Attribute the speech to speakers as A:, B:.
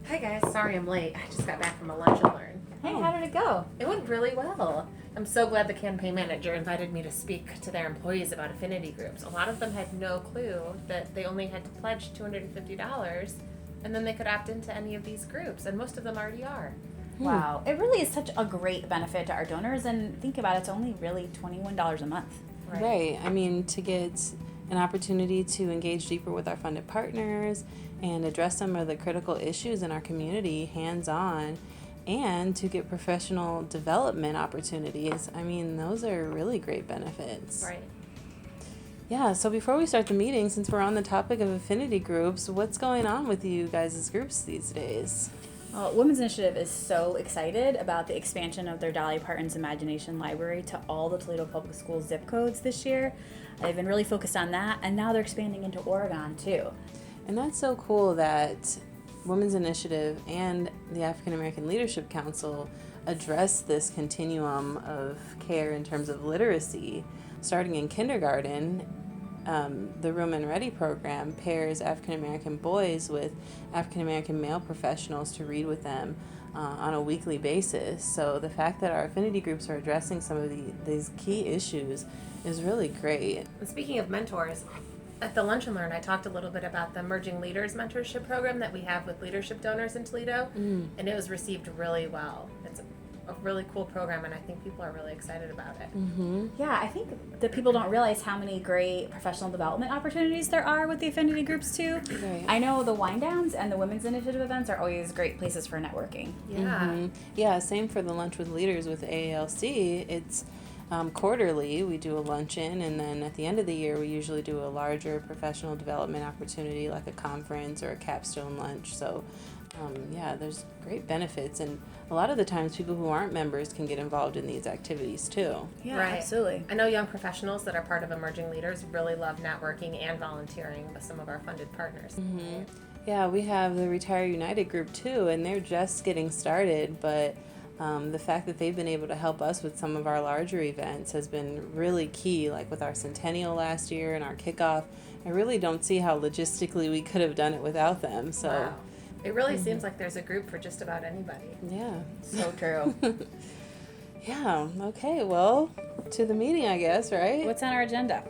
A: Hi guys, sorry I'm late. I just got back from a lunch and learn.
B: Hey, how did it go?
A: It went really well. I'm so glad the campaign manager invited me to speak to their employees about affinity groups. A lot of them had no clue that they only had to pledge $250 and then they could opt into any of these groups, and most of them already are.
B: Wow. It really is such a great benefit to our donors, and think about it, it's only really $21 a month.
C: Right. I mean, to get an opportunity to engage deeper with our funded partners and address some of the critical issues in our community hands-on, and to get professional development opportunities. I mean, those are really great benefits.
A: Right.
C: Yeah, so before we start the meeting, since we're on the topic of affinity groups, what's going on with you guys' groups these days?
B: Well, Women's Initiative is so excited about the expansion of their Dolly Parton's Imagination Library to all the Toledo Public Schools zip codes this year. They've been really focused on that, and now they're expanding into Oregon too.
C: And that's so cool that Women's Initiative and the African American Leadership Council address this continuum of care in terms of literacy. Starting in kindergarten, the Room and Ready program pairs African American boys with African American male professionals to read with them on a weekly basis. So the fact that our affinity groups are addressing some of these key issues is really great.
A: And speaking of mentors, at the Lunch and Learn, I talked a little bit about the Emerging Leaders Mentorship Program that we have with leadership donors in Toledo, and it was received really well. It's a really cool program, and I think people are really excited about it.
B: Yeah, I think that people don't realize how many great professional development opportunities there are with the affinity groups too.
C: Right.
B: I know the wind downs and the Women's Initiative events are always great places for networking.
A: Yeah.
C: Yeah, same for the Lunch with Leaders with AALC. It's quarterly, we do a luncheon, and then at the end of the year, we usually do a larger professional development opportunity like a conference or a capstone lunch. So, yeah, there's great benefits, and a lot of the times people who aren't members can get involved in these activities too.
B: Yeah,
A: Right.
B: absolutely.
A: I know young professionals that are part of Emerging Leaders really love networking and volunteering with some of our funded partners.
C: Yeah, we have the Retire United group too, and they're just getting started, but the fact that they've been able to help us with some of our larger events has been really key, like with our centennial last year and our kickoff. I really don't see how logistically we could have done it without them. So,
A: Wow. It really seems like there's a group for just about anybody.
C: yeah.
B: So true.
C: Yeah, okay, well, to the meeting, I guess, right?
B: What's on our agenda?